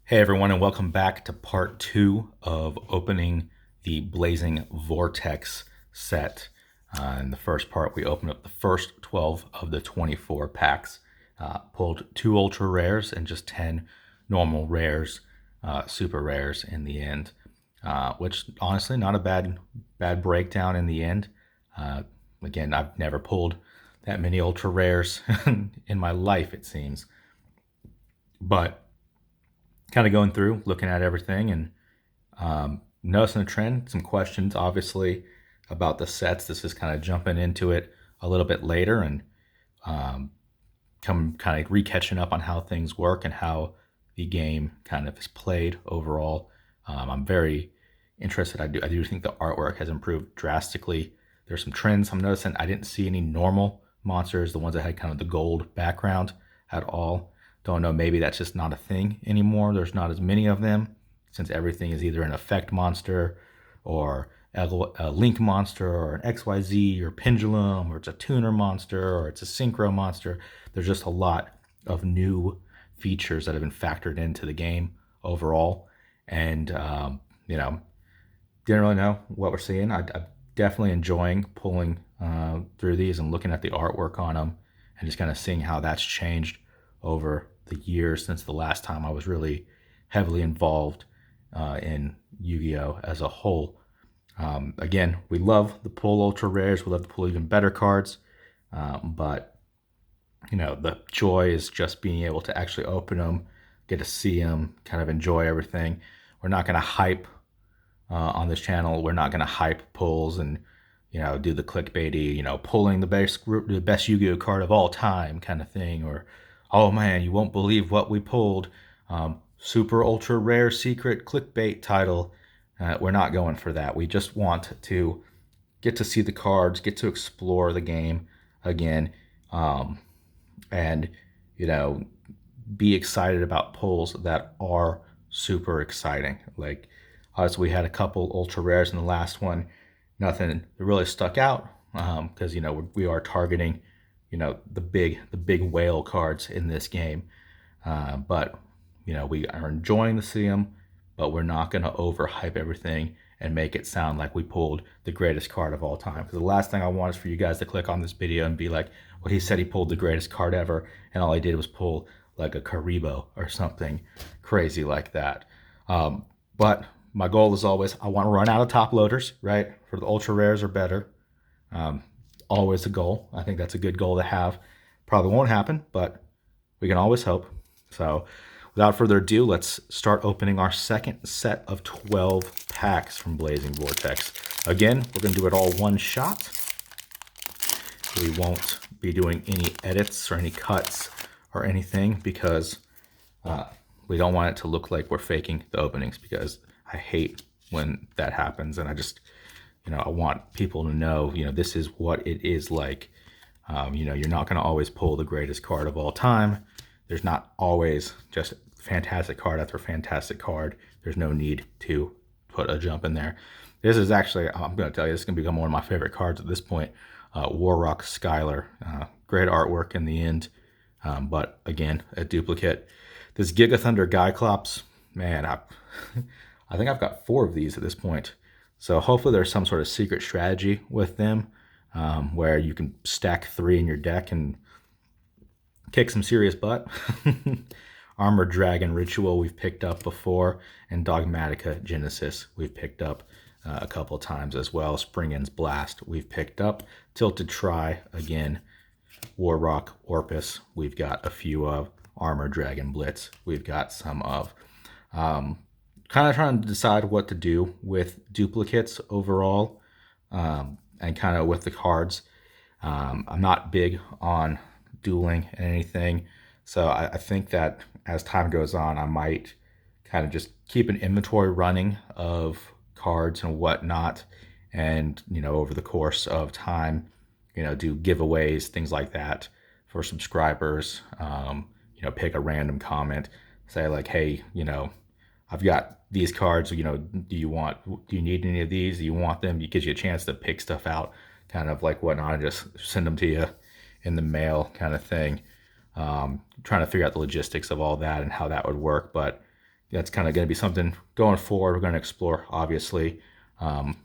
Hey everyone, and welcome back to part 2 of opening the Blazing Vortex set. In the first part, we opened up the first 12 of the 24 packs, pulled 2 ultra rares and just 10 normal rares, super rares in the end, which honestly not a bad breakdown in the end. Again, I've never pulled that many ultra rares in my life, it seems, but kind of going through, looking at everything, and noticing a trend, some questions, obviously, about the sets. This is kind of jumping into it a little bit later and come kind of re-catching up on how things work and how the game kind of is played overall. I'm very interested. I do think the artwork has improved drastically. There's some trends I'm noticing. I didn't see any normal monsters, the ones that had kind of the gold background at all. Don't know, maybe that's just not a thing anymore. There's not as many of them since everything is either an effect monster or a link monster or an XYZ or pendulum, or it's a tuner monster or it's a synchro monster. There's just a lot of new features that have been factored into the game overall. And, didn't really know what we're seeing. I'm definitely enjoying pulling through these and looking at the artwork on them and just kind of seeing how that's changed over the years since the last time I was really heavily involved in Yu-Gi-Oh as a whole. Again, we love the pull ultra rares. We love to pull even better cards, but the joy is just being able to actually open them, get to see them, kind of enjoy everything. We're not going to hype on this channel. We're not going to hype pulls and do the clickbaity, pulling the best Yu-Gi-Oh card of all time kind of thing, or oh man, you won't believe what we pulled. Super ultra rare secret clickbait title. We're not going for that. We just want to get to see the cards, get to explore the game again, and be excited about pulls that are super exciting. Like, obviously, we had a couple ultra rares in the last one. Nothing that really stuck out because we are targeting the big whale cards in this game, but we are enjoying the see them, but we're not going to overhype everything and make it sound like we pulled the greatest card of all time. Because the last thing I want is for you guys to click on this video and be like, well, he said he pulled the greatest card ever, and all he did was pull like a Karibo or something crazy like that. But my goal is always, I want to run out of top loaders, right? For the ultra rares or better. Always a goal. I think that's a good goal to have. Probably won't happen, but we can always hope. So without further ado, let's start opening our second set of 12 packs from Blazing Vortex. Again, we're going to do it all one shot. We won't be doing any edits or any cuts or anything because we don't want it to look like we're faking the openings, because I hate when that happens, and I just I want people to know, this is what it is like. You're not going to always pull the greatest card of all time. There's not always just fantastic card after fantastic card. There's no need to put a jump in there. This is actually, I'm going to tell you, this is going to become one of my favorite cards at this point. Warrock Skylar. Great artwork in the end, but again, a duplicate. This Giga Thunder Gyclops, man, I think I've got 4 of these at this point. So hopefully there's some sort of secret strategy with them where you can stack 3 in your deck and kick some serious butt. Armored Dragon Ritual we've picked up before, and Dogmatica Genesis we've picked up a couple of times as well. Springin's Blast we've picked up. Tilted Try again. Warrock Orpus we've got a few of. Armored Dragon Blitz we've got some of. Kind of trying to decide what to do with duplicates overall, and kind of with the cards. I'm not big on dueling and anything, so I think that as time goes on, I might kind of just keep an inventory running of cards and whatnot, and over the course of time, do giveaways, things like that for subscribers. Pick a random comment, say like, hey, I've got these cards, do you need any of these? Do you want them? It gives you a chance to pick stuff out, kind of like whatnot, and just send them to you in the mail kind of thing. Trying to figure out the logistics of all that and how that would work. But that's kind of going to be something going forward. We're going to explore, obviously, down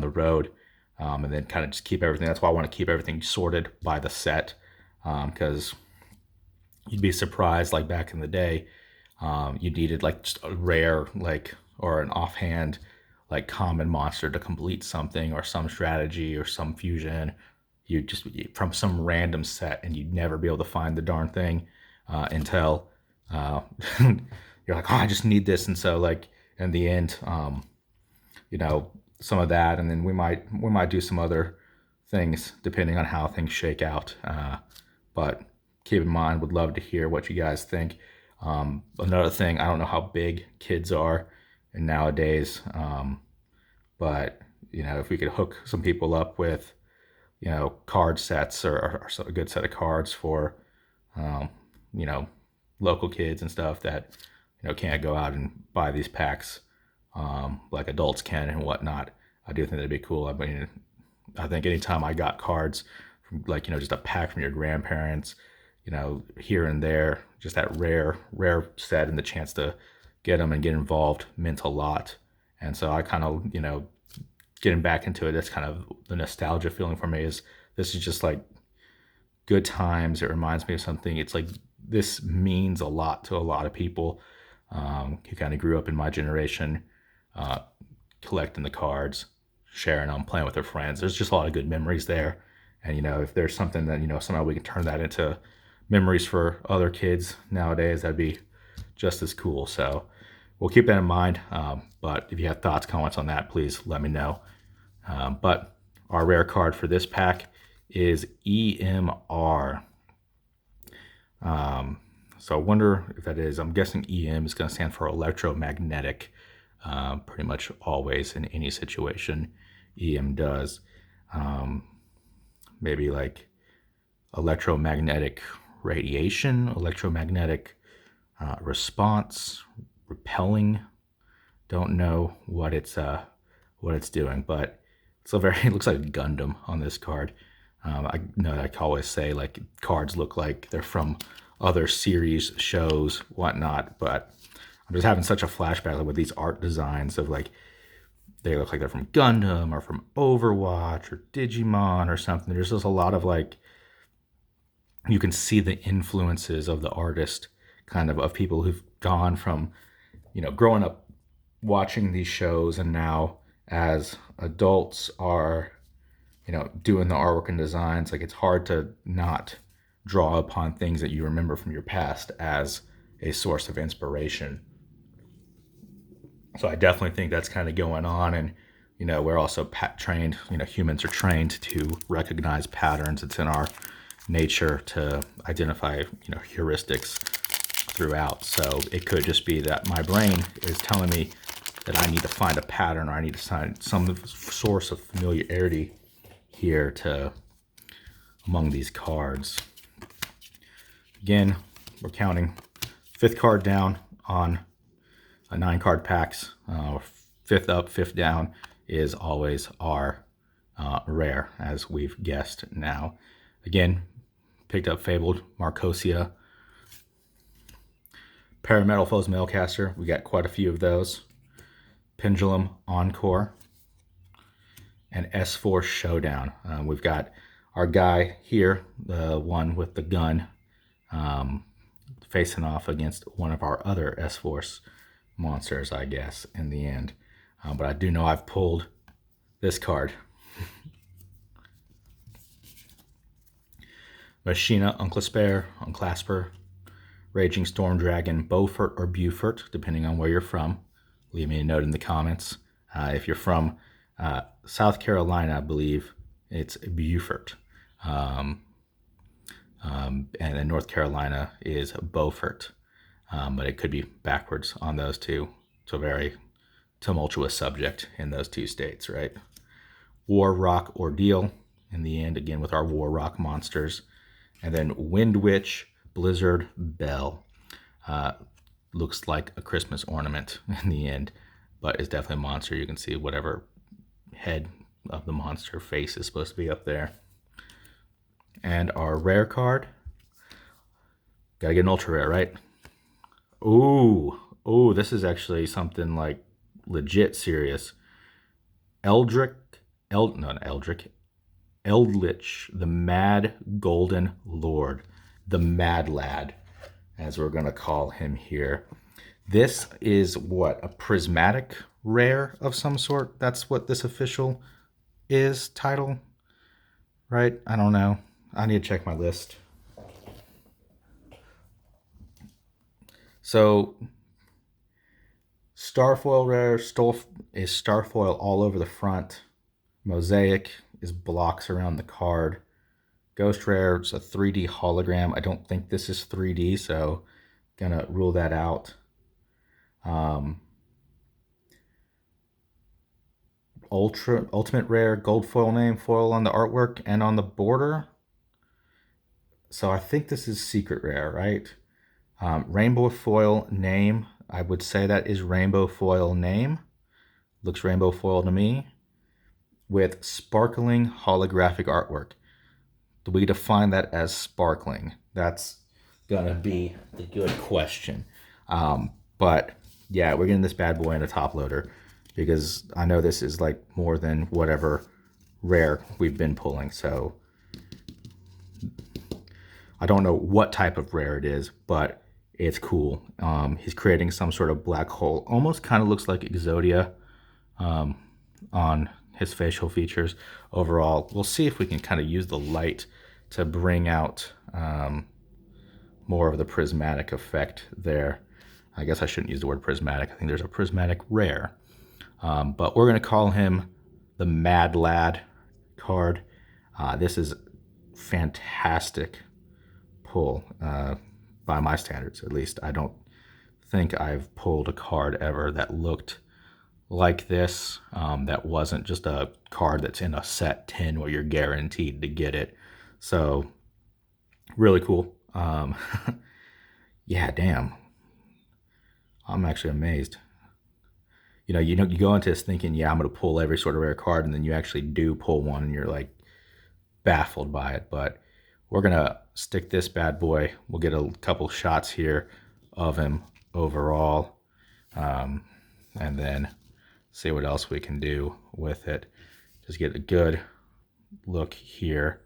the road, and then kind of just keep everything. That's why I want to keep everything sorted by the set, because you'd be surprised, like back in the day, you needed like just a rare, like, or an offhand, like common monster to complete something or some strategy or some fusion. You just from some random set, and you'd never be able to find the darn thing until you're like, oh, I just need this. And so, like, in the end, some of that, and then we might do some other things depending on how things shake out. But keep in mind, would love to hear what you guys think. Another thing, I don't know how big kids are and nowadays, but if we could hook some people up with card sets, or a good set of cards for um, local kids and stuff that can't go out and buy these packs like adults can and whatnot. I do think that'd be cool. I mean, I think anytime I got cards from, like, just a pack from your grandparents, here and there, just that rare set and the chance to get them and get involved meant a lot. And so I kind of, getting back into it, that's kind of the nostalgia feeling for me. Is this is just like good times. It reminds me of something. It's like this means a lot to a lot of people who kind of grew up in my generation, collecting the cards, sharing them, playing with their friends. There's just a lot of good memories there. And if there's something that somehow we can turn that into memories for other kids nowadays, that'd be just as cool. So we'll keep that in mind. But if you have thoughts, comments on that, please let me know. But our rare card for this pack is EMR. So I wonder if that is, I'm guessing EM is going to stand for electromagnetic. Pretty much always in any situation, EM does. Maybe like electromagnetic radiation, electromagnetic response, repelling. Don't know what it's doing, but it looks like a Gundam on this card. I know I always say, like, cards look like they're from other series, shows, whatnot, but I'm just having such a flashback with these art designs of, like, they look like they're from Gundam or from Overwatch or Digimon or something. There's just a lot of, like, you can see the influences of the artist, kind of people who've gone from, growing up watching these shows, and now as adults are, doing the artwork and designs. Like, it's hard to not draw upon things that you remember from your past as a source of inspiration. So I definitely think that's kind of going on. And, we're also trained, humans are trained to recognize patterns. It's in our nature to identify, heuristics throughout. So it could just be that my brain is telling me that I need to find a pattern, or I need to find some source of familiarity here among these cards. Again, we're counting 5th card down on a 9-card packs. 5th up, 5th down is always our rare, as we've guessed now. Again, picked up Fabled Marcosia. Parametalfoes Mailcaster, we got quite a few of those. Pendulum Encore. And S4 Showdown. We've got our guy here, the one with the gun, facing off against one of our other S-Force monsters, I guess, in the end. But I do know I've pulled this card. Machina Unclasper, Raging Storm Dragon, Beaufort or Beaufort, depending on where you're from. Leave me a note in the comments. If you're from South Carolina, I believe it's Beaufort. And then North Carolina is Beaufort. But it could be backwards on those two. It's a very tumultuous subject in those two states, right? War Rock Ordeal, in the end, again with our War Rock monsters. And then Wind Witch, Blizzard Bell. Looks like a Christmas ornament in the end, but it's definitely a monster. You can see whatever head of the monster face is supposed to be up there. And our rare card, gotta get an ultra rare, right? Ooh, Oh, this is actually something like legit serious. Eldrick, no, not Eldrick, Eldritch, the Mad Golden Lord, the Mad Lad, as we're going to call him here. This is what, a prismatic rare of some sort? That's what this official is title, right? I don't know. I need to check my list. So Starfoil rare is Starfoil all over the front. Mosaic is blocks around the card. Ghost rare is a 3D hologram. I don't think this is 3D, so gonna rule that out. Ultimate rare gold foil name, foil on the artwork and on the border. So I think this is secret rare, right? Rainbow foil name. I would say that is rainbow foil name. Looks rainbow foil to me. With sparkling holographic artwork. Do we define that as sparkling? That's gonna be the good question. But yeah, we're getting this bad boy in a top loader because I know this is like more than whatever rare we've been pulling. So I don't know what type of rare it is, but it's cool. He's creating some sort of black hole. Almost kind of looks like Exodia on his facial features. Overall, we'll see if we can kind of use the light to bring out more of the prismatic effect there. I guess I shouldn't use the word prismatic. I think there's a prismatic rare. But we're going to call him the Mad Lad card. This is fantastic pull by my standards, at least. I don't think I've pulled a card ever that looked like this, that wasn't just a card that's in a set 10 where you're guaranteed to get it. So really cool. Yeah, damn. I'm actually amazed. You go into this thinking, yeah, I'm going to pull every sort of rare card, and then you actually do pull one, and you're like baffled by it. But we're going to stick this bad boy. We'll get a couple shots here of him overall, and then see what else we can do with it. Just get a good look here.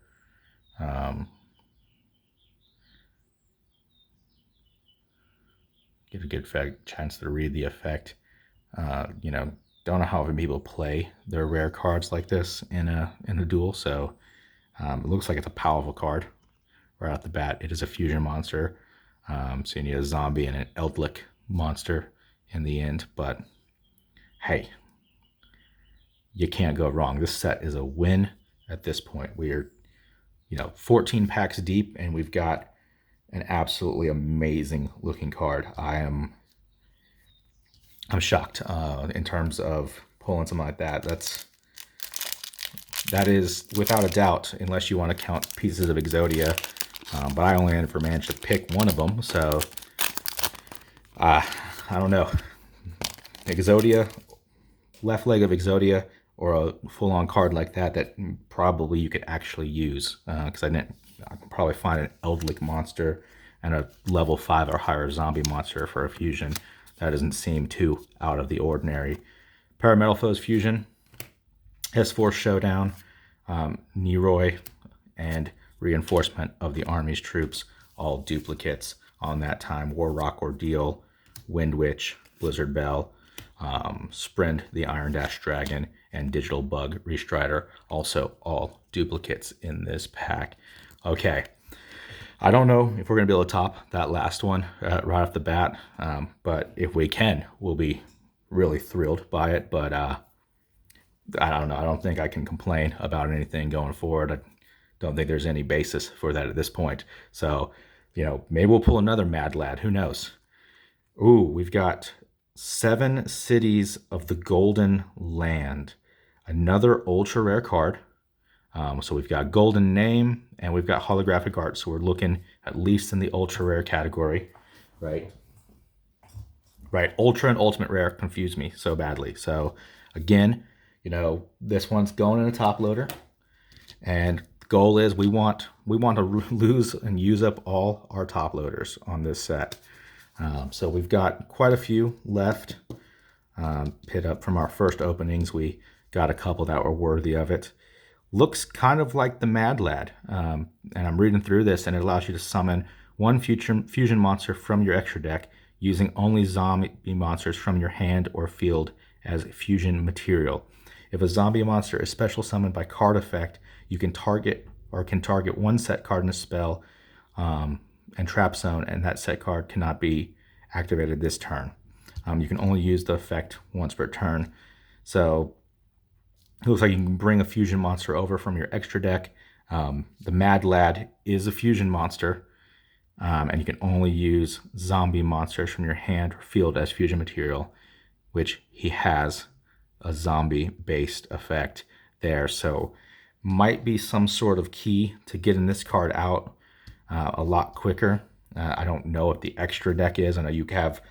Get a good chance to read the effect. Don't know how many people play their rare cards like this in a duel, so it looks like it's a powerful card right off the bat. It is a fusion monster, so you need a zombie and an Eldritch monster in the end, but hey, you can't go wrong. This set is a win at this point. We're 14 packs deep, and we've got an absolutely amazing looking card. I'm shocked in terms of pulling something like that. That is without a doubt, unless you want to count pieces of Exodia, but I only managed to pick one of them, so I don't know. Exodia, left leg of Exodia, or a full-on card like that probably you could actually use, because I could probably find an Eldritch monster and a level 5 or higher zombie monster for a fusion. That doesn't seem too out of the ordinary. Parametal Foes Fusion, S4 Showdown, Neroi, and Reinforcement of the Army's Troops, all duplicates on that time. War Rock Ordeal, Wind Witch, Blizzard Bell, Sprint, the Iron Dash Dragon, and Digital Bug Restrider, also all duplicates in this pack. Okay, I don't know if we're going to be able to top that last one right off the bat, but if we can, we'll be really thrilled by it. But I don't know. I don't think I can complain about anything going forward. I don't think there's any basis for that at this point. So, maybe we'll pull another Mad Lad. Who knows? Ooh, we've got 7 Cities of the Golden Land. Another ultra rare card. So we've got golden name and we've got holographic art. So we're looking at least in the ultra rare category, right? Right. Ultra and ultimate rare confuse me so badly. So again, this one's going in a top loader, and the goal is we want to lose and use up all our top loaders on this set. So we've got quite a few left. Pit up from our first openings, we got a couple that were worthy of it. Looks kind of like the Mad Lad. And I'm reading through this, and it allows you to summon one fusion monster from your extra deck using only zombie monsters from your hand or field as fusion material. If a zombie monster is special summoned by card effect, you can target one set card in a spell and trap zone, and that set card cannot be activated this turn. You can only use the effect once per turn. So it looks like you can bring a fusion monster over from your extra deck. The Mad Lad is a fusion monster, and you can only use zombie monsters from your hand or field as fusion material, which he has a zombie-based effect there. So might be some sort of key to getting this card out a lot quicker. I don't know what the extra deck is. I know you have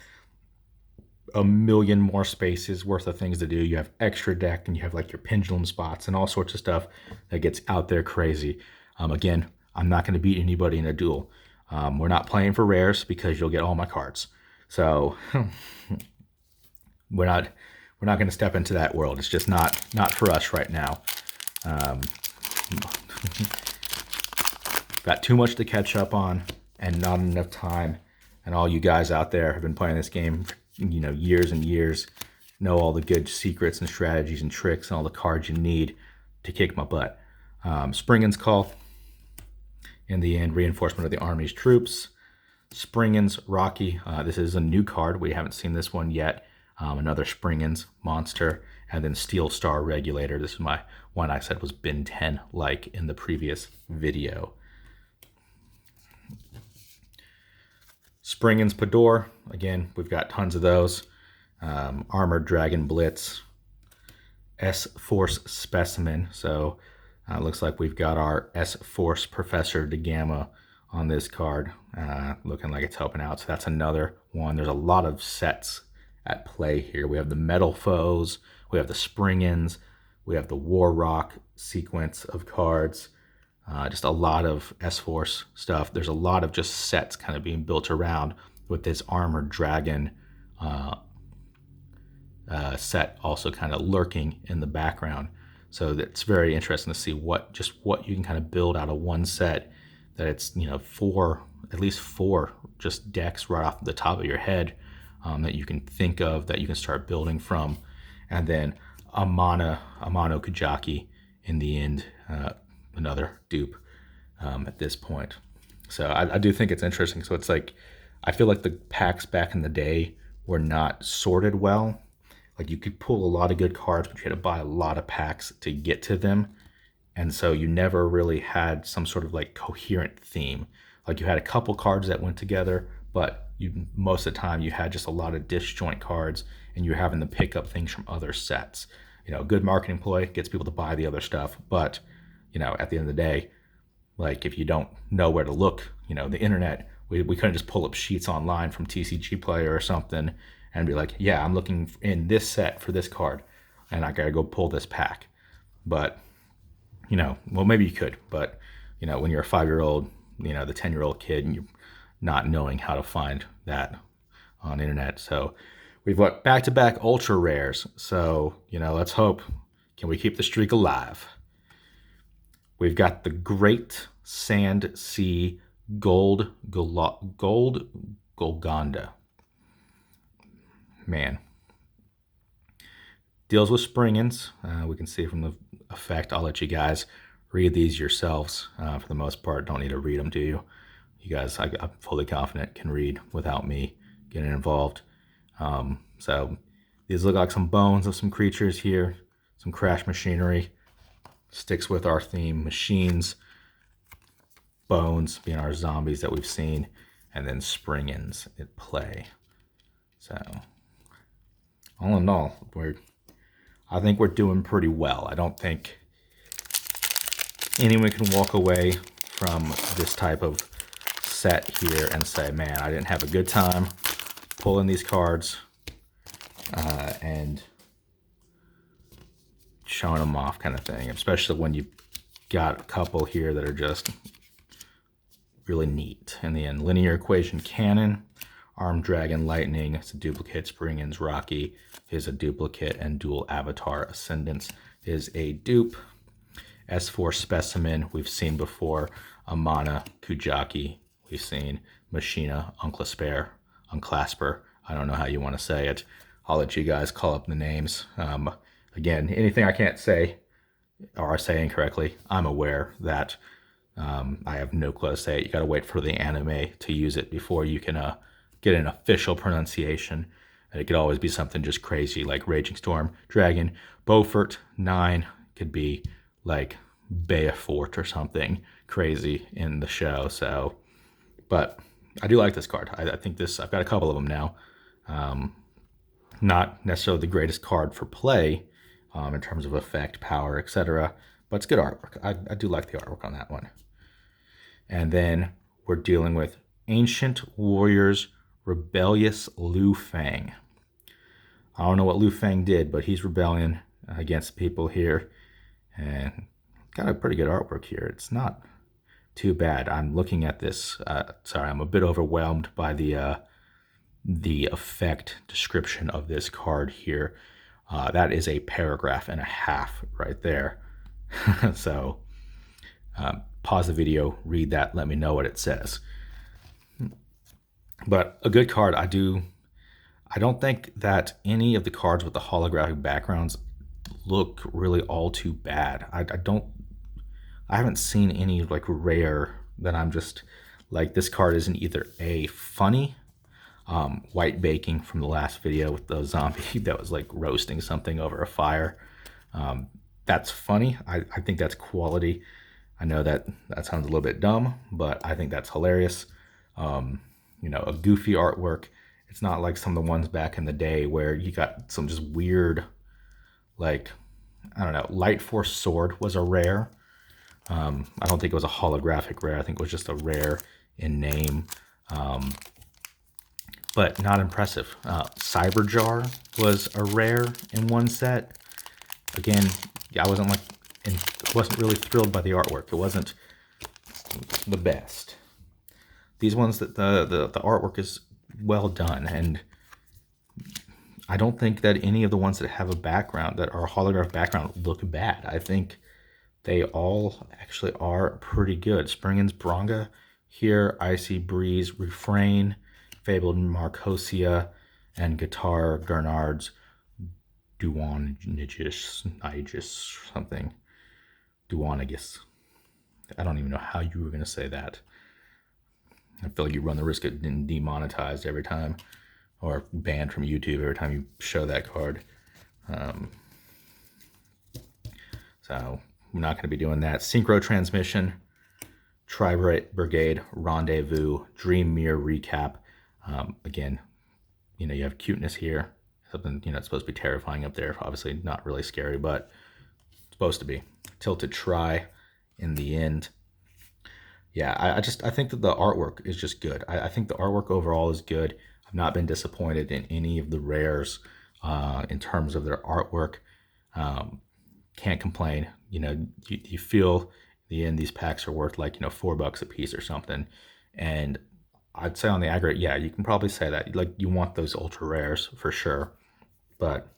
a million more spaces worth of things to do. You have extra deck, and you have like your pendulum spots and all sorts of stuff that gets out there crazy. Again, I'm not going to beat anybody in a duel. We're not playing for rares because you'll get all my cards. So we're not going to step into that world. It's just not for us right now. Got too much to catch up on and not enough time. And all you guys out there have been playing this game for, years and years, know all the good secrets and strategies and tricks and all the cards you need to kick my butt. Springen's Call. In the end, reinforcement of the Army's troops. Springen's Rocky. This is a new card. We haven't seen this one yet. Another Springen's monster. And then Steel Star Regulator. This is my one I said was bin 10 like in the previous video. Springen's Pador. Again, we've got tons of those. Armored Dragon Blitz. S-Force Specimen. So it looks like we've got our S-Force Professor de Gamma on this card. Looking like it's helping out. So that's another one. There's a lot of sets at play here. We have the Metal Foes. We have the Springens. We have the War Rock sequence of cards. Just a lot of S-Force stuff. There's a lot of just sets kind of being built around with this Armored Dragon set also kind of lurking in the background. So it's very interesting to see what you can kind of build out of one set. That it's at least four just decks right off the top of your head that you can think of, that you can start building from, and then Amano Kujaki in the end. Another dupe at this point. So I do think it's interesting. So it's like, I feel like the packs back in the day were not sorted well. Like you could pull a lot of good cards, but you had to buy a lot of packs to get to them. And so you never really had some sort of like coherent theme. Like you had a couple cards that went together, but most of the time you had just a lot of disjoint cards, and you're having to pick up things from other sets. A good marketing ploy gets people to buy the other stuff, but at the end of the day, like if you don't know where to look, the internet, we couldn't just pull up sheets online from TCG Player or something and be like, yeah, I'm looking in this set for this card, and I gotta go pull this pack. But, well, maybe you could, but, when you're a 5-year-old, the 10-year-old kid, and you're not knowing how to find that on the internet. So we've got back-to-back ultra rares. So, let's hope, can we keep the streak alive? We've got the Great Sand Sea Gold Golgonda. Man. Deals with Springens. We can see from the effect. I'll let you guys read these yourselves. For the most part, don't need to read them, do you? You guys, I'm fully confident, can read without me getting involved. So these look like some bones of some creatures here. Some crash machinery. Sticks with our theme, machines, bones being our zombies that we've seen, and then Springens at play. So all in all, I think we're doing pretty well. I don't think anyone can walk away from this type of set here and say, man, I didn't have a good time pulling these cards and showing them off kind of thing, especially when you've got a couple here that are just really neat. In the end, Linear Equation Cannon, Arm Dragon Lightning, it's a duplicate. Springens Rocky is a duplicate, and Dual Avatar Ascendance is a dupe. S4 Specimen, we've seen before. Amana, Kujaki, we've seen. Machina, Unclasper, I don't know how you want to say it. I'll let you guys call up the names. Again, anything I can't say or I say incorrectly, I'm aware that I have no clue to say it. You got to wait for the anime to use it before you can get an official pronunciation. And it could always be something just crazy like Raging Storm, Dragon, Beaufort, 9, could be like Beaufort or something crazy in the show. So, but I do like this card. I think this, I've got a couple of them now. Not necessarily the greatest card for play in terms of effect, power, etc. But it's good artwork. I do like the artwork on that one. And then we're dealing with Ancient Warriors Rebellious Lu Fang. I don't know what Lu Fang did, but he's rebelling against people here. And got a pretty good artwork here. It's not too bad. I'm looking at this. Sorry, I'm a bit overwhelmed by the effect description of this card here. That is a paragraph and a half right there. So pause the video, read that, let me know what it says. But a good card. I don't think that any of the cards with the holographic backgrounds look really all too bad. I haven't seen any like rare that I'm just like, this card isn't either a funny, white baking from the last video with the zombie that was like roasting something over a fire. That's funny. I think that's quality. I know that sounds a little bit dumb, but I think that's hilarious. You know, a goofy artwork. It's not like some of the ones back in the day where you got some just weird, like, I don't know, Light Force Sword was a rare. I don't think it was a holographic rare. I think it was just a rare in name. But not impressive. Cyberjar was a rare in one set. Again, I wasn't really thrilled by the artwork. It wasn't the best. These ones that the artwork is well done, and I don't think that any of the ones that have a background, that are a holographic background, look bad. I think they all actually are pretty good. Springens Bronga here, Icy Breeze, Refrain, Fabled Marcosia, and Guitar Gernard's Duanagus, something. Duanagus. I don't even know how you were going to say that. I feel like you run the risk of getting demonetized every time, or banned from YouTube every time you show that card. So we're not going to be doing that. Synchro Transmission, Tri-Brigade, Rendezvous, Dream Mirror Recap. Again, you know, you have cuteness here. Something, you know, it's supposed to be terrifying up there. Obviously not really scary, but it's supposed to be. Tilted Try in the end. Yeah, I think that the artwork is just good. I think the artwork overall is good. I've not been disappointed in any of the rares in terms of their artwork. Can't complain. You know, you feel in the end these packs are worth like, you know, $4 a piece or something. And I'd say on the aggregate, yeah, you can probably say that. Like, you want those ultra rares for sure, but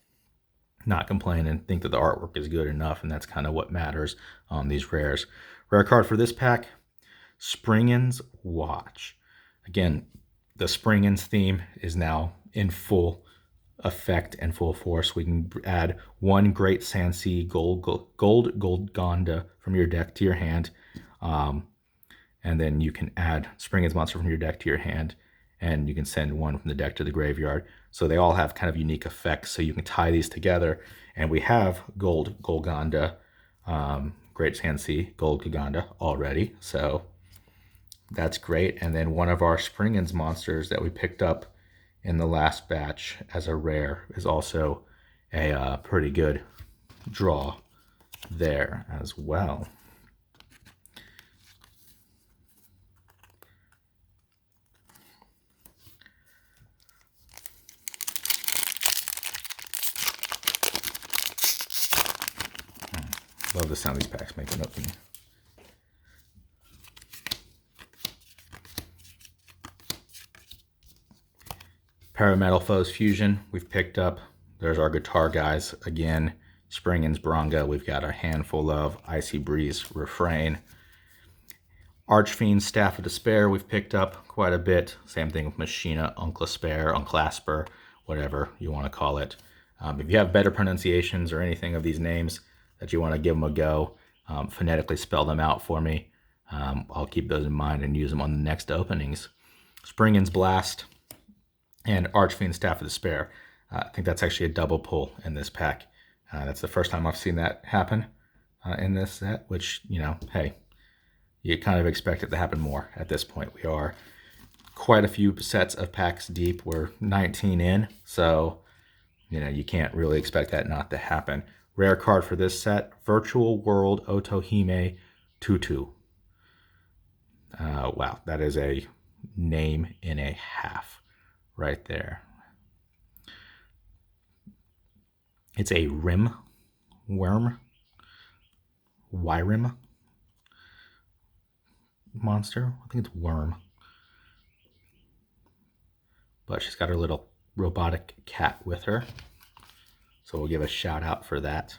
not complain and think that the artwork is good enough, and that's kind of what matters on these rares. Rare card for this pack, Springens Watch. Again, the Springens theme is now in full effect and full force. We can add one Great Sansi Gold Gonda from your deck to your hand, and then you can add Springens Monster from your deck to your hand, and you can send one from the deck to the graveyard. So they all have kind of unique effects, so you can tie these together. And we have Golgonda, Great Sansi Golgonda already, so that's great. And then one of our Springens monsters that we picked up in the last batch as a rare is also a pretty good draw there as well. Love the sound these packs make when opening. Parametal Foes Fusion, we've picked up. There's our guitar guys again. Springin's Bronga, we've got a handful of Icy Breeze Refrain. Archfiend's Staff of Despair, we've picked up quite a bit. Same thing with Machina, Unclasper, Unclasper, whatever you want to call it. If you have better pronunciations or anything of these names that you want to give them a go, phonetically spell them out for me. I'll keep those in mind and use them on the next openings. Springin's Blast and Archfiend's Staff of Despair. I think that's actually a double pull in this pack. That's the first time I've seen that happen in this set, which, you know, hey, you kind of expect it to happen more at this point. We are quite a few sets of packs deep. We're 19 in, so, you know, you can't really expect that not to happen. Rare card for this set, Virtual World Otohime Tutu. Wow, that is a name and a half right there. It's a Rim Worm, Wyrim monster. I think it's Worm. But she's got her little robotic cat with her. So we'll give a shout out for that.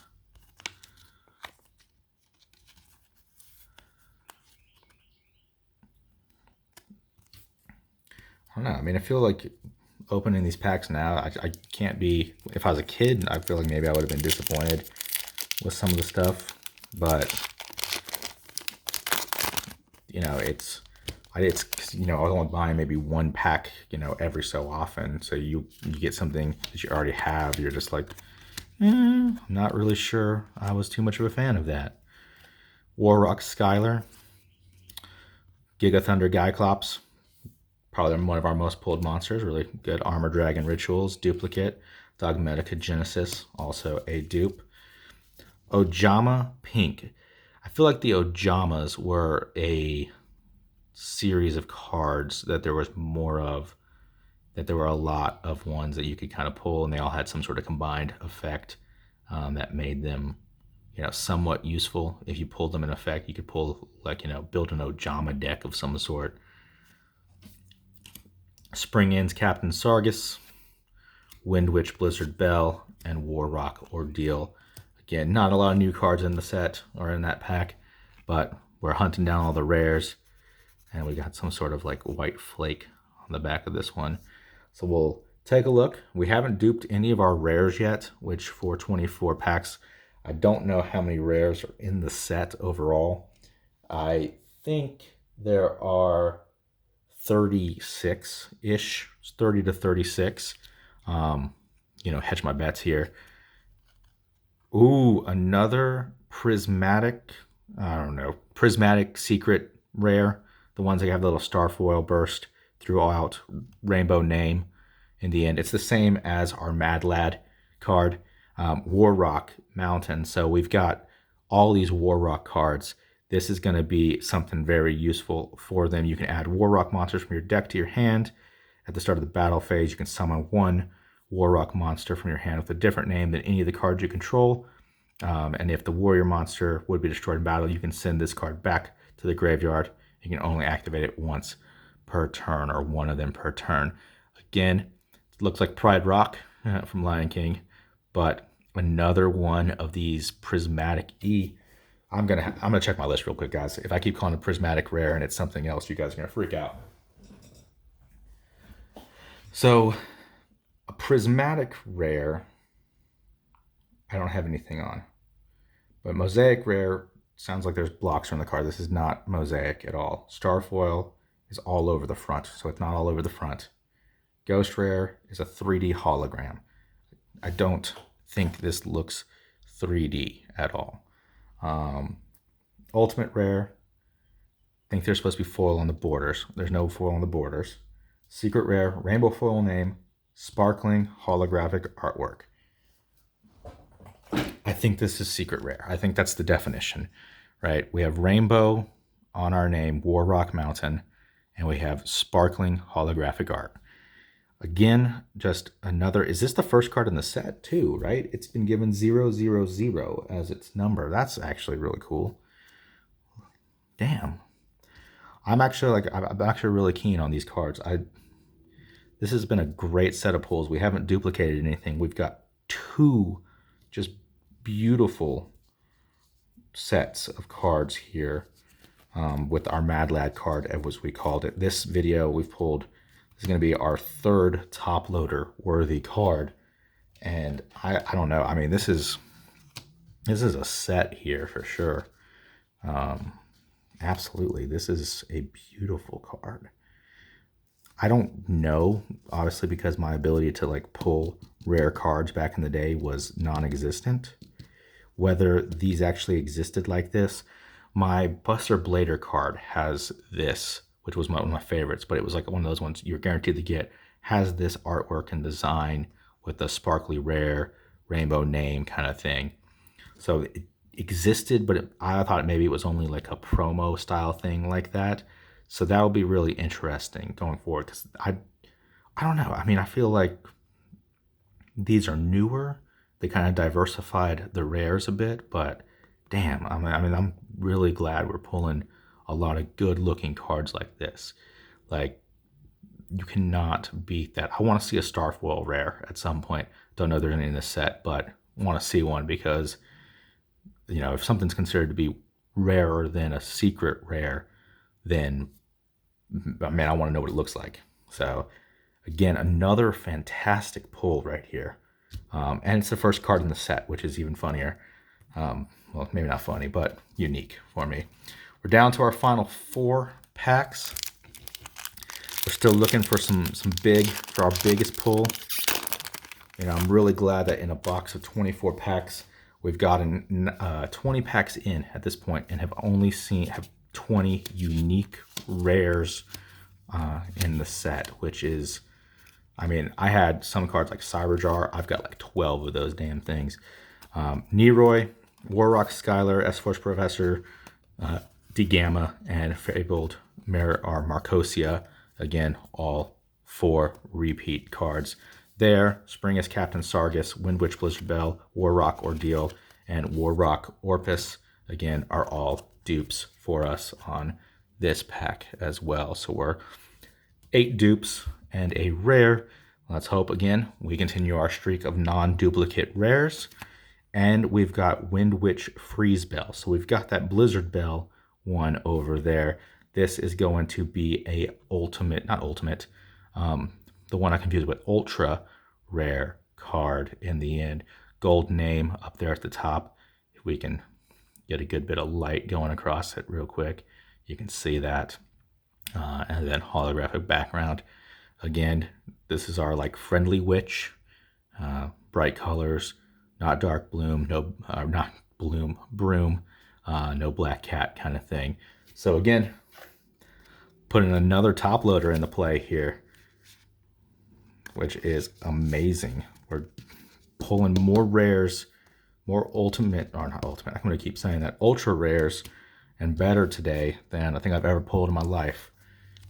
I don't know. I mean, I feel like opening these packs now, I can't be, if I was a kid, I feel like maybe I would have been disappointed with some of the stuff, but you know, it's you know, I was only buying maybe one pack, you know, every so often, so you get something that you already have, you're just like, I'm not really sure I was too much of a fan of that. Warrock Skylar, Giga Thunder Gyclops, probably one of our most pulled monsters, really good. Armor Dragon Rituals, Duplicate, Dogmatica Genesis, also a dupe. Ojama Pink. I feel like the Ojamas were a series of cards that there was more of, that there were a lot of ones that you could kind of pull, and they all had some sort of combined effect that made them, you know, somewhat useful. If you pulled them in effect, you could pull, like, you know, build an Ojama deck of some sort. Springin's Captain Sargus, Wind Witch Blizzard Bell, and Warrock Ordeal. Again, not a lot of new cards in the set or in that pack, but we're hunting down all the rares, and we got some sort of like white flake on the back of this one. So we'll take a look. We haven't duped any of our rares yet, which for 24 packs, I don't know how many rares are in the set overall. I think there are 36-ish, 30 to 36. You know, hedge my bets here. Ooh, another prismatic, I don't know, prismatic secret rare. The ones that have the little starfoil burst throughout, rainbow name in the end. It's the same as our Mad Lad card, Warrock Mountain. So we've got all these Warrock cards. This is going to be something very useful for them. You can add Warrock monsters from your deck to your hand. At the start of the battle phase, you can summon one Warrock monster from your hand with a different name than any of the cards you control. And if the warrior monster would be destroyed in battle, you can send this card back to the graveyard. You can only activate it once per turn, or one of them per turn. Again, it looks like Pride Rock from Lion King, but another one of these prismatic E. I'm gonna check my list real quick, guys. If I keep calling it prismatic rare and it's something else, you guys are gonna freak out. So a prismatic rare, I don't have anything on, but mosaic rare sounds like there's blocks on the card. This is not mosaic at all. Starfoil is all over the front, so it's not all over the front. Ghost rare is a 3D hologram. I don't think this looks 3D at all. Ultimate rare, I think there's supposed to be foil on the borders. There's no foil on the borders. Secret rare, rainbow foil name, sparkling holographic artwork. I think this is secret rare. I think that's the definition, right? We have rainbow on our name, Warrock Mountain, and we have sparkling holographic art. Again, just another, is this the first card in the set too, right? It's been given 000 as its number. That's actually really cool. Damn. I'm actually really keen on these cards. this has been a great set of pulls. We haven't duplicated anything. We've got 2 just beautiful sets of cards here with our Mad Lad card, as we called it. This video we've pulled is going to be our 3rd top loader worthy card. And I don't know. I mean, this is a set here for sure. Absolutely. This is a beautiful card. I don't know, obviously, because my ability to like pull rare cards back in the day was non-existent, whether these actually existed like this. My Buster Blader card has this, which was one of my favorites, but it was like one of those ones you're guaranteed to get, has this artwork and design with the sparkly rare rainbow name kind of thing. So it existed, but I thought maybe it was only like a promo style thing like that. So that will be really interesting going forward, because I don't know. I mean, I feel like these are newer. They kind of diversified the rares a bit, but damn, I mean, I'm really glad we're pulling a lot of good looking cards like this. Like, you cannot beat that. I want to see a Starfoil rare at some point. Don't know if there's any in this set, but want to see one, because, you know, if something's considered to be rarer than a secret rare, then, man, I want to know what it looks like. So, again, another fantastic pull right here. And it's the first card in the set, which is even funnier. Well, maybe not funny, but unique for me. We're down to our final 4 packs. We're still looking for for our biggest pull. You know, I'm really glad that in a box of 24 packs, we've gotten 20 packs in at this point and have only have 20 unique rares in the set, which is, I mean, I had some cards like Cyberjar. I've got like 12 of those damn things. Neroy, Warrock Skylar, S-Force Professor, D-Gamma, and Fabled Marcosia. Again, all 4 repeat cards there. Springus Captain Sargus, Windwitch Blizzard Bell, Warrock Ordeal, and Warrock Orpus, again, are all dupes for us on this pack as well. So we're 8 dupes and a rare. Let's hope, again, we continue our streak of non-duplicate rares. And we've got Windwitch Freeze Bell. So we've got that Blizzard Bell one over there. This is going to be a the one I confused with ultra rare card in the end. Gold name up there at the top. If we can get a good bit of light going across it real quick, you can see that. And then holographic background. Again, this is our like friendly witch, bright colors, not dark bloom, not broom, no black cat kind of thing. So again, putting another top loader into play here, which is amazing. We're pulling more rares, more ultimate, or not ultimate, I'm going to keep saying that, ultra rares and better today than I think I've ever pulled in my life.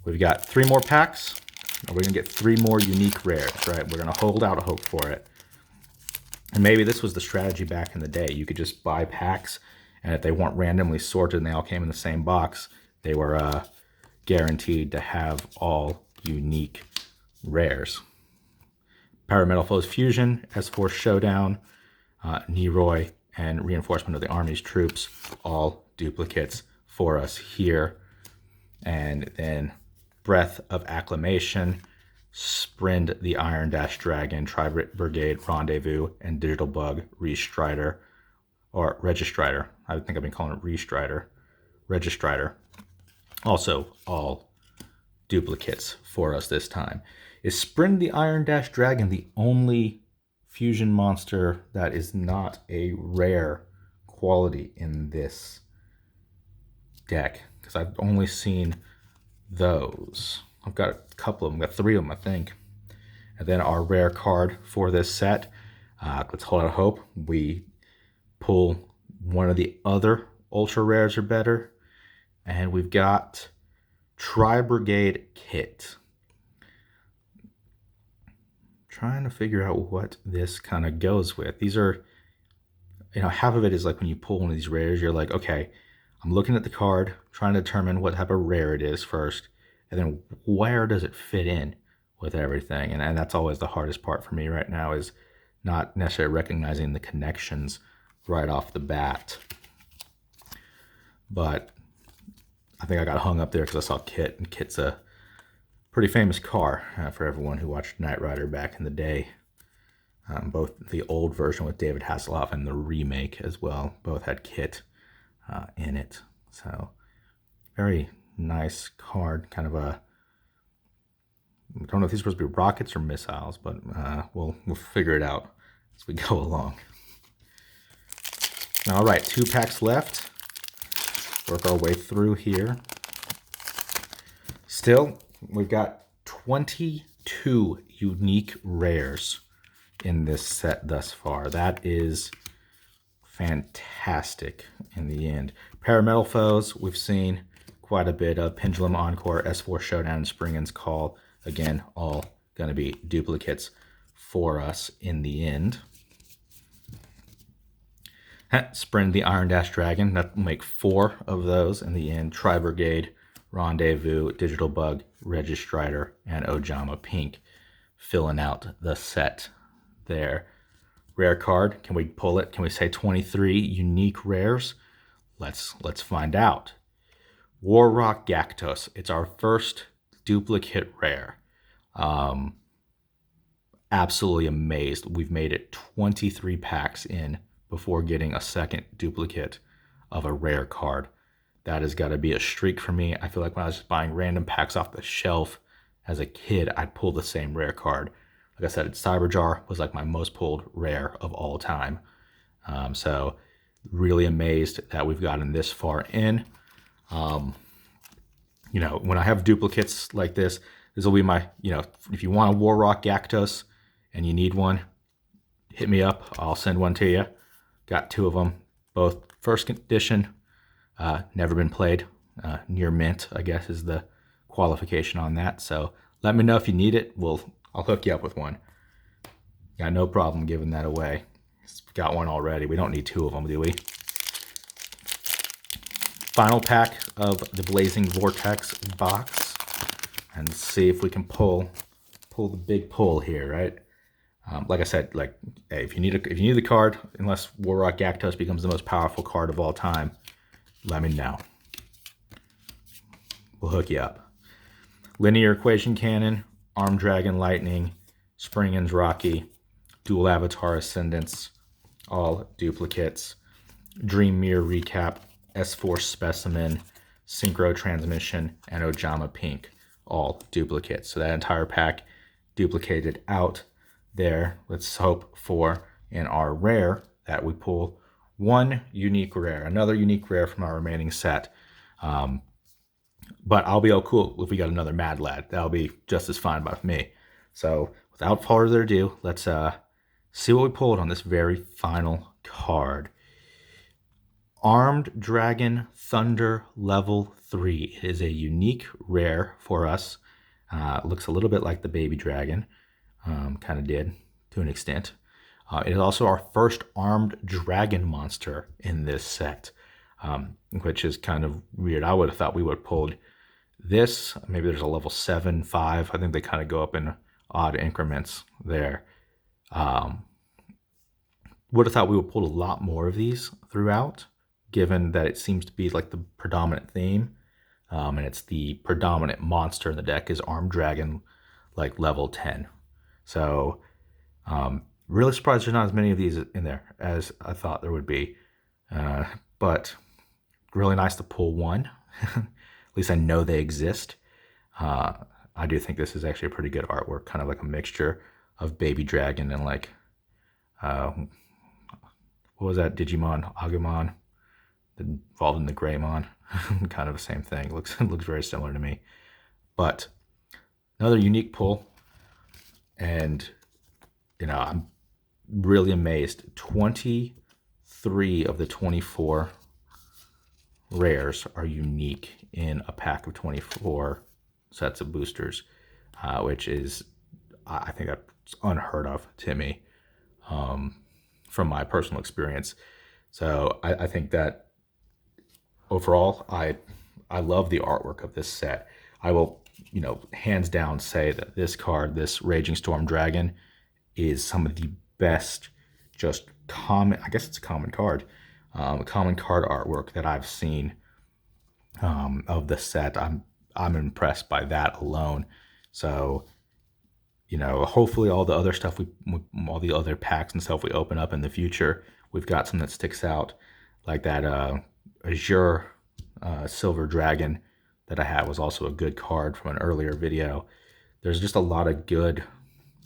We've got 3 more packs, and we're going to get 3 more unique rares, right? We're going to hold out hope for it. And maybe this was the strategy back in the day. You could just buy packs, and if they weren't randomly sorted and they all came in the same box, they were guaranteed to have all unique rares. Parametalfoes Fusion, S-Force Showdown, Neroy, and Reinforcement of the Army's Troops, all duplicates for us here. And then Breath of Acclamation, Sprind the Iron Dash Dragon, Tri-Brigade Rendezvous, and Digital Bug Restrider, or Registrider. I think I've been calling it Restrider. Registrider. Also, all duplicates for us this time. Is Sprind the Iron Dash Dragon the only fusion monster that is not a rare quality in this deck? Because I've only seen those. I've got a couple of them, I've got 3 of them, I think. And then our rare card for this set, let's hold out hope. We pull one of the other ultra rares or better. And we've got Tri-Brigade Kit. Trying to figure out what this kind of goes with. These are, you know, half of it is like when you pull one of these rares, you're like, okay, I'm looking at the card, trying to determine what type of rare it is first, and then where does it fit in with everything. And that's always the hardest part for me right now, is not necessarily recognizing the connections right off the bat. But I think I got hung up there because I saw Kit, and Kit's a pretty famous car for everyone who watched Knight Rider back in the day. Both the old version with David Hasselhoff and the remake as well, both had Kit in it. So very nice card, kind of a, I don't know if these are supposed to be rockets or missiles, but we'll figure it out as we go along. All right, 2 packs left. Work our way through here. Still, we've got 22 unique rares in this set thus far. That is fantastic in the end. Parametal foes, we've seen quite a bit of. Pendulum Encore, S4 Showdown, and Springen's Call. Again, all going to be duplicates for us in the end. Sprint the Iron Dash Dragon, that will make 4 of those in the end. Tri Brigade, Rendezvous, Digital Bug, Registrider, and Ojama Pink, filling out the set there. Rare card, can we pull it? Can we say 23 unique rares? Let's find out. Warrock Gactos, it's our first duplicate rare. Absolutely amazed. We've made it 23 packs in before getting a second duplicate of a rare card. That has got to be a streak for me. I feel like when I was just buying random packs off the shelf as a kid, I'd pull the same rare card. Like I said, Cyberjar was like my most pulled rare of all time. So really amazed that we've gotten this far in. You know, when I have duplicates like this will be my, you know, if you want a Warrock Gactos and you need one, hit me up. I'll send one to you. Got 2 of them, both first edition, never been played. Near mint, I guess, is the qualification on that. So let me know if you need it. I'll hook you up with one. Got no problem giving that away. Got one already. We don't need 2 of them, do we? Final pack of the Blazing Vortex box, and see if we can pull the big pull here, right? Like I said, like, hey, if you need the card, unless Warrock Gactos becomes the most powerful card of all time, let me know. We'll hook you up. Linear Equation Cannon, Arm Dragon Lightning, Springen's Rocky, Dual Avatar Ascendants, all duplicates. Dream Mirror Recap, S4 Specimen, Synchro Transmission, and Ojama Pink, all duplicates. So that entire pack duplicated out there. Let's hope for, in our rare, that we pull 1 unique rare, another unique rare from our remaining set. But I'll be cool if we got another Mad Lad. That'll be just as fine by me. So without further ado, let's see what we pulled on this very final card. Armed Dragon Thunder Level 3. It is a unique rare for us. Looks a little bit like the Baby Dragon. Kind of did to an extent. It is also our first armed dragon monster in this set, which is kind of weird. I would have thought we would have pulled this. Maybe there's a level 7, 5. I think they kind of go up in odd increments there. Would have thought we would pull a lot more of these throughout, given that it seems to be like the predominant theme. And it's the predominant monster in the deck is Armed Dragon, like level 10. So really surprised there's not as many of these in there as I thought there would be. But really nice to pull one. At least I know they exist. I do think this is actually a pretty good artwork, kind of like a mixture of Baby Dragon and like, what was that, Digimon, Agumon, involved in the Greymon. Kind of the same thing. Looks very similar to me. But another unique pull. And, you know, I'm really amazed. 23 of the 24 rares are unique in a pack of 24 sets of boosters, which is, I think that's unheard of to me, from my personal experience. So I think that overall, I love the artwork of this set. I will you know, hands down say that this card, this Raging Storm Dragon, is some of the best just common, I guess it's a common card artwork that I've seen of the set. I'm impressed by that alone. So, you know, hopefully all the other stuff all the other packs and stuff we open up in the future, we've got some that sticks out, like that Azure Silver Dragon that I had was also a good card from an earlier video. There's just a lot of good,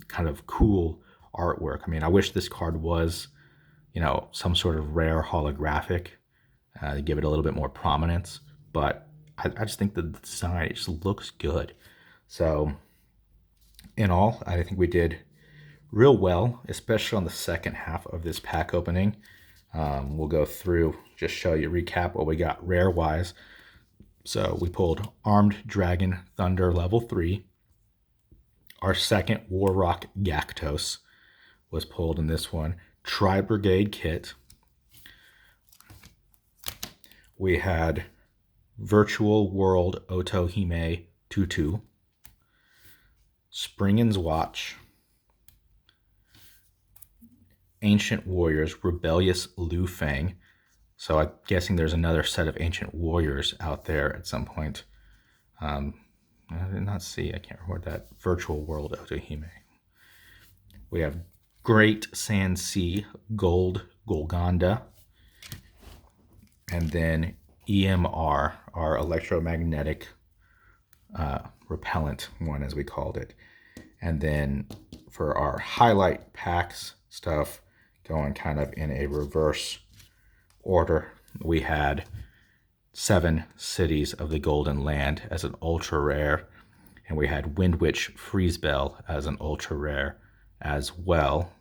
kind of cool artwork. I mean, I wish this card was, you know, some sort of rare holographic to give it a little bit more prominence, but I just think the design, it just looks good. So in all, I think we did real well, especially on the second half of this pack opening. We'll go through, just show you, recap what we got rare wise. So we pulled Armed Dragon Thunder level 3. Our second War Rock Gactos was pulled in this one. Tri Brigade Kit. We had Virtual World Otohime Tutu. Springen's Watch. Ancient Warriors Rebellious Lu Fang. So I'm guessing there's another set of Ancient Warriors out there at some point. I did not see, I can't remember that. Virtual World Otohime. We have Great Sand Sea Gold Golgonda. And then EMR, our electromagnetic repellent one, as we called it. And then for our highlight packs stuff, going kind of in a reverse order, we had 7 Cities of the Golden Land as an ultra rare, and we had Wind Witch Freezebell as an ultra rare as well.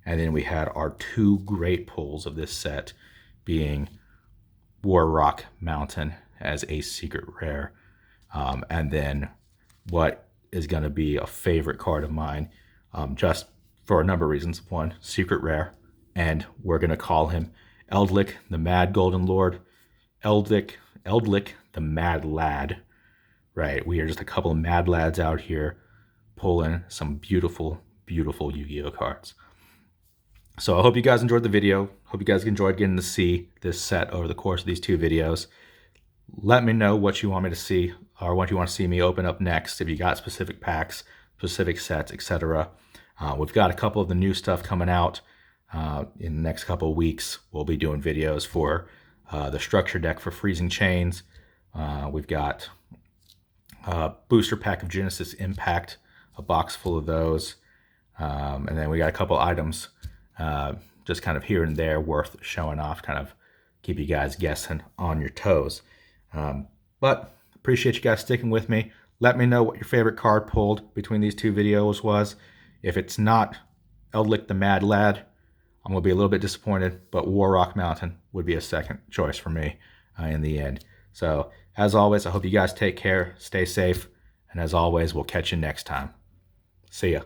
And then we had our 2 great pulls of this set being War Rock Mountain as a secret rare, and then what is going to be a favorite card of mine, just for a number of reasons. One, secret rare, and we're going to call him Eldlik, the Mad Golden Lord. Eldlik, the Mad Lad. Right, we are just a couple of mad lads out here pulling some beautiful, beautiful Yu-Gi-Oh cards. So I hope you guys enjoyed the video. Hope you guys enjoyed getting to see this set over the course of these 2 videos. Let me know what you want me to see, or what you want to see me open up next, if you got specific packs, specific sets, etc. We've got a couple of the new stuff coming out in the next couple of weeks. We'll be doing videos for the structure deck for Freezing Chains. We've got a booster pack of Genesis Impact, a box full of those. And then we got a couple items just kind of here and there worth showing off, kind of keep you guys guessing on your toes. But appreciate you guys sticking with me. Let me know what your favorite card pulled between these 2 videos was. If it's not Eldlik the Mad Lad, I'm going to be a little bit disappointed, but War Rock Mountain would be a second choice for me in the end. So, as always, I hope you guys take care, stay safe, and as always, we'll catch you next time. See ya.